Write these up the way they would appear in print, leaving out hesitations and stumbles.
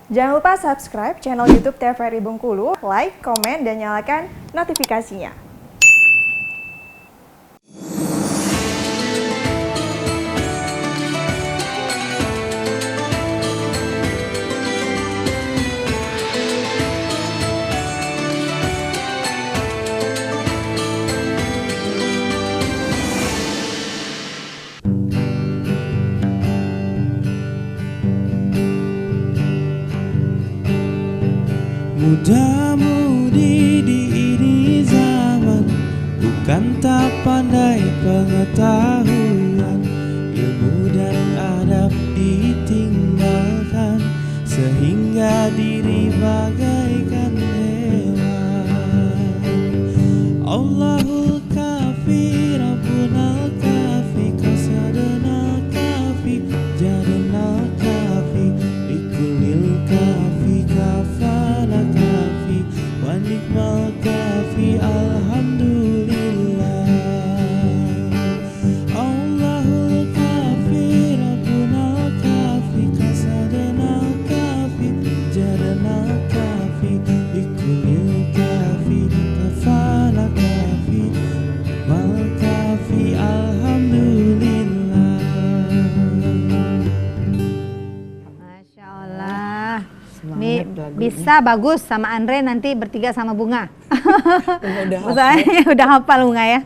Jangan lupa subscribe channel YouTube TVRI Bengkulu, like, komen, dan nyalakan notifikasinya. Muda-mudi di ini zaman, bukan tak pandai pengetahuan, ilmu dan adab ditinggalkan, sehingga diri bagaikan hewan. Allahul kafi, Rabbunal kafi, qasadunal kafi, jadunal kafi, likulil kafi kafana kafi, wa ni'mal kafi, alhamdulillah. Allahul kafi, Rabbunal kafi, qasadunal kafi, jadunal kafi, likulil kafi kafana kafi, mal kafi, alhamdulillah. Masya Allah. Nih bisa bagus sama Andre, nanti bertiga sama Bunga. Udah hafal Bunga ya.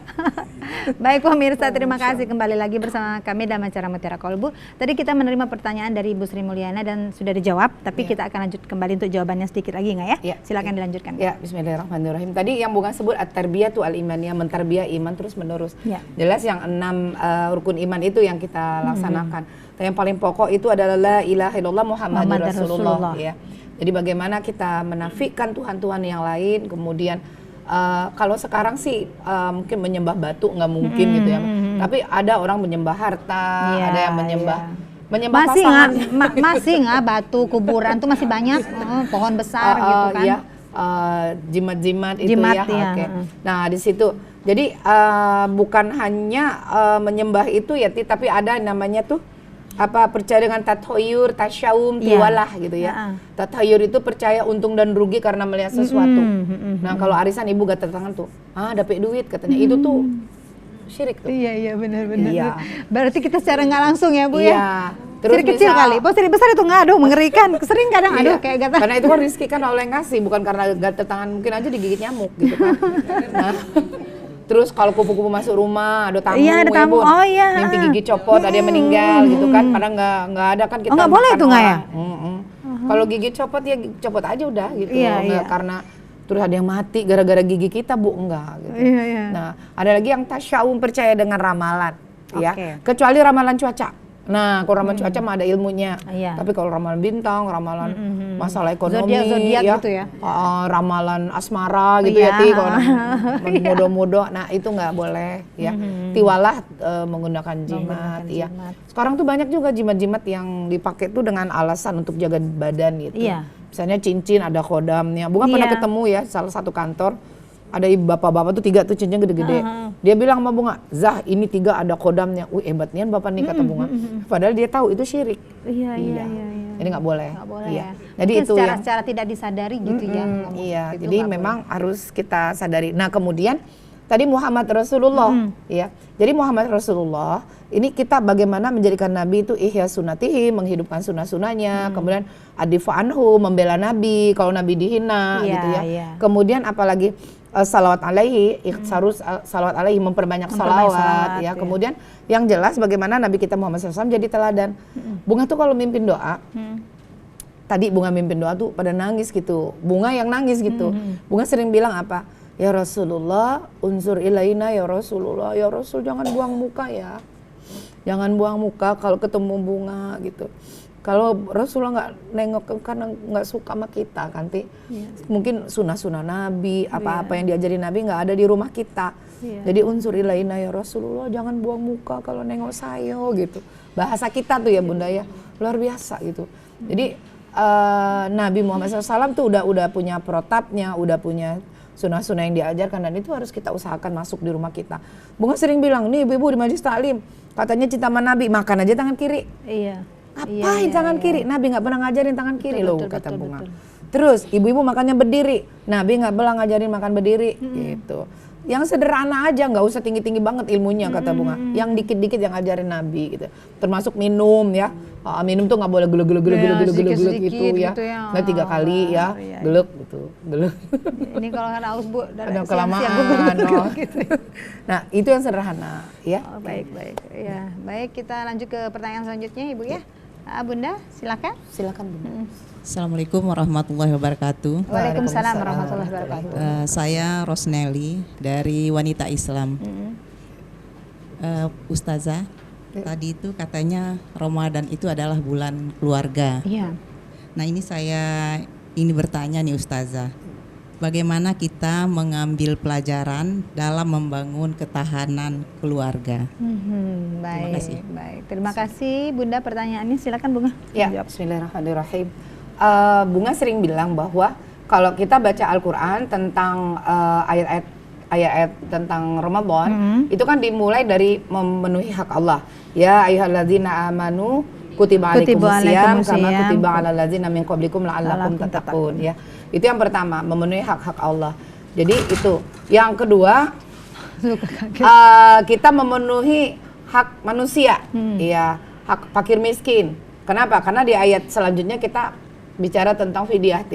Baik pemirsa, terima kasih kembali lagi bersama kami dalam acara Mutiara Kolbu. Tadi kita menerima pertanyaan dari Ibu Sri Mulyana dan sudah dijawab, tapi kita akan lanjut kembali untuk jawabannya sedikit lagi nggak ya? Silakan dilanjutkan. Ya, bismillahirrahmanirrahim. Tadi yang Bunga sebut at-tarbiyatu al-imaniyah, mentarbiah iman terus menerus. Jelas yang 6 rukun iman itu yang kita laksanakan. Dan yang paling pokok itu adalah la ilaha illallah Muhammadur Rasulullah ya. Jadi bagaimana kita menafikan Tuhan-Tuhan yang lain, kemudian kalau sekarang sih mungkin menyembah batu nggak mungkin gitu ya. Tapi ada orang menyembah harta, ada yang menyembah masih pasangan. Masih nggak batu kuburan tuh masih banyak, pohon besar gitu kan. Ya, jimat-jimat itu ya. Oke. Nah di situ, jadi bukan hanya menyembah itu ya, tapi ada namanya tuh percaya dengan tathoyur, tasyawum, tiwalah gitu ya. Tathoyur itu percaya untung dan rugi karena melihat sesuatu. Nah kalau arisan ibu gak tangan tuh, dapat duit katanya, itu tuh syirik tuh. Iya benar-benar. Iya. Berarti kita secara nggak langsung ya Bu ya. Terus syirik kecil kali, syirik besar itu nggak, aduh mengerikan. Sering kadang kayak gatal. Karena itu kan rezeki kan Allah yang ngasih, bukan karena gatal tangan, mungkin aja digigit nyamuk gitu kan. Nah, terus kalau kupu-kupu masuk rumah, ada tamu, ada tamu. Mimpi gigi copot, ada yang meninggal gitu kan, padahal nggak ada kan kita. Nggak boleh itu nggak ya? Kalau gigi copot ya copot aja udah gitu, nggak karena terus ada yang mati gara-gara gigi kita Bu, enggak gitu. Nah ada lagi yang tasyawum, percaya dengan ramalan ya, kecuali ramalan cuaca. Nah, kalau ramalan cuaca mah ada ilmunya. Tapi kalau ramalan bintang, ramalan masalah ekonomi, zodiak ya, gitu ya. Ramalan asmara gitu ya, kalau modo-modo, nah itu nggak boleh ya. Tiwalah menggunakan jimat, ya. Sekarang tuh banyak juga jimat-jimat yang dipakai tuh dengan alasan untuk jaga badan gitu. Misalnya cincin ada kodamnya. Bunga pernah ketemu ya salah satu kantor. Ada bapak-bapak tuh 3 tuh cincin gede-gede. Dia bilang sama Bunga, Zah ini 3 ada kodamnya. Wih hebatnya bapak nih kata Bunga. Padahal dia tahu itu syirik. Iya. Ini nggak boleh. Ya. Jadi itu secara tidak disadari gitu ya. Iya. Jadi memang harus kita sadari. Nah kemudian tadi Muhammad Rasulullah, ya. Jadi Muhammad Rasulullah ini kita bagaimana menjadikan Nabi itu ihya sunnatihi, menghidupkan sunnah-sunnahnya. Kemudian adifu anhu, membela Nabi kalau Nabi dihina gitu ya. Kemudian apalagi salawat alaihi, ikhtisarus salawat alaihi, memperbanyak salawat ya. Kemudian yang jelas bagaimana Nabi kita Muhammad SAW jadi teladan. Bunga tuh kalau mimpin doa, tadi Bunga mimpin doa tuh pada nangis gitu. Bunga yang nangis gitu. Bunga sering bilang apa? Ya Rasulullah, unsur ilaina ya Rasulullah, ya Rasul jangan buang muka ya. Jangan buang muka kalau ketemu Bunga gitu. Kalau Rasulullah nggak nengok karena nggak suka sama kita kan, mungkin sunnah-sunnah Nabi, apa-apa yang diajarin Nabi nggak ada di rumah kita. Jadi unsur ilaina ya Rasulullah, jangan buang muka kalau nengok saya gitu. Bahasa kita tuh ya Bunda ya, luar biasa gitu. Jadi Nabi Muhammad SAW tuh udah punya protapnya, udah punya sunnah-sunnah yang diajarkan, dan itu harus kita usahakan masuk di rumah kita. Bunga sering bilang, nih ibu-ibu di majelis taklim, katanya cinta sama Nabi, makan aja tangan kiri. Ngapain tangan kiri? Nabi nggak pernah ngajarin tangan kiri loh, betul, kata betul, Bunga. betul. Terus ibu-ibu makannya berdiri. Nabi nggak pernah ngajarin makan berdiri, gitu. Yang sederhana aja, nggak usah tinggi-tinggi banget ilmunya, kata Bunga. Yang dikit-dikit yang ngajarin Nabi, gitu. Termasuk minum ya. Minum tuh nggak boleh gelek gitu ya. gitu ya. Nggak 3 kali ya, Iya. gelek gitu, gelek. Ini kalau kan haus Bu, Ada kelamaan. gitu. Nah itu yang sederhana ya. Oh, baik. Ya, baik, kita lanjut ke pertanyaan selanjutnya Ibu ya. Bunda, silakan. Silakan Bunda. Assalamualaikum warahmatullahi wabarakatuh. Waalaikumsalam warahmatullahi wabarakatuh. Saya Rosnelly dari Wanita Islam. Ustazah, tadi itu katanya Ramadan itu adalah bulan keluarga. Iya. Nah ini saya bertanya nih Ustazah, bagaimana kita mengambil pelajaran dalam membangun ketahanan keluarga? Baik, kasih. baik. Terima kasih Bunda, pertanyaannya silakan Bunga. Ya, bismillahirrahmanirrahim. Bunga sering bilang bahwa kalau kita baca Al-Quran tentang ayat-ayat tentang Ramadan, itu kan dimulai dari memenuhi hak Allah. Ya ayyuhalladzina amanu kutiba alaikumusiyam kama kutiba alal ladzina min qablikum la'allakum tattaqun ya. Itu yang pertama, memenuhi hak-hak Allah. Jadi itu. Yang kedua, kita memenuhi hak manusia, ya, hak fakir miskin. Kenapa? Karena di ayat selanjutnya kita bicara tentang fidyah,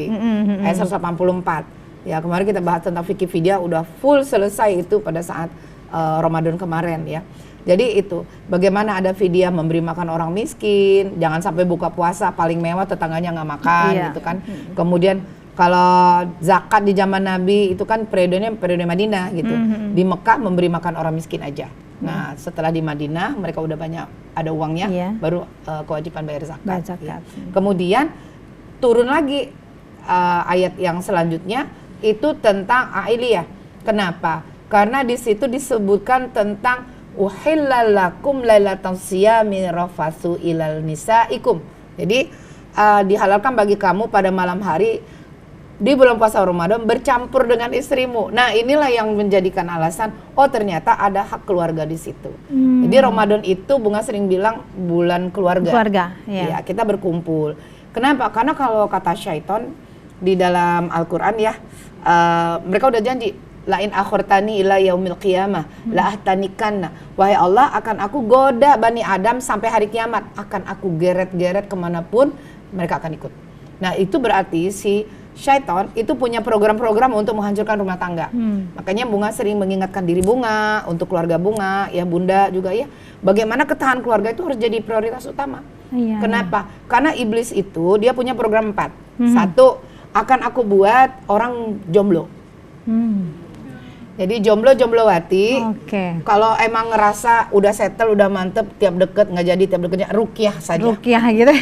ayat 184. Ya, kemarin kita bahas tentang fikih fidyah, udah full selesai itu pada saat Ramadan kemarin ya. Jadi itu, bagaimana ada fidyah memberi makan orang miskin, jangan sampai buka puasa paling mewah tetangganya nggak makan gitu kan. Kemudian kalau zakat di zaman Nabi itu kan periode Madinah gitu. Di Mekah memberi makan orang miskin aja. Nah, setelah di Madinah mereka udah banyak ada uangnya, baru kewajiban bayar zakat. Ya. Kemudian turun lagi ayat yang selanjutnya itu tentang ailiyah. Kenapa? Karena di situ disebutkan tentang uhillalakum lailatan siyami rafatsu ilal nisaikum. Jadi dihalalkan bagi kamu pada malam hari di bulan puasa Ramadan bercampur dengan istrimu. Nah, inilah yang menjadikan alasan, oh ternyata ada hak keluarga di situ. Jadi Ramadan itu Bunga sering bilang bulan keluarga. Ya, kita berkumpul. Kenapa? Karena kalau kata syaitan di dalam Al-Quran ya, mereka udah janji, lain akhirtani ila yaumil qiyamah, la ahtanikanna. Wahai Allah, akan aku goda Bani Adam sampai hari kiamat, akan aku geret-geret kemanapun mereka akan ikut. Nah, itu berarti si syaitan itu punya program-program untuk menghancurkan rumah tangga. Makanya Bunga sering mengingatkan diri Bunga, untuk keluarga Bunga, ya Bunda juga ya, bagaimana ketahanan keluarga itu harus jadi prioritas utama. Kenapa? Karena iblis itu dia punya program 4. Satu, akan aku buat orang jomblo. Jadi jomblowati, kalau emang ngerasa udah settle, udah mantep, tiap deket nggak jadi, tiap deketnya ruqyah saja. Ruqyah gitu.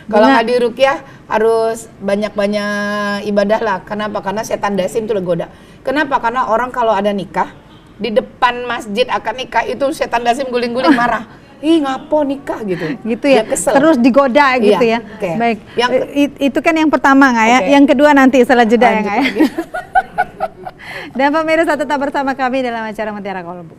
Kalau nggak di ruqyah harus banyak-banyak ibadah lah. Kenapa? Karena setan dasim itu goda. Kenapa? Karena orang kalau ada nikah di depan masjid akan nikah itu setan dasim guling-guling marah. Ih ngapo nikah gitu. Gitu ya. Kesel. Terus digoda gitu ya. Baik. Itu kan yang pertama nggak ya? Yang kedua nanti setelah jeda ya nggak ya? Dan pemirsa tetap bersama kami dalam acara Mutiara Kolbu.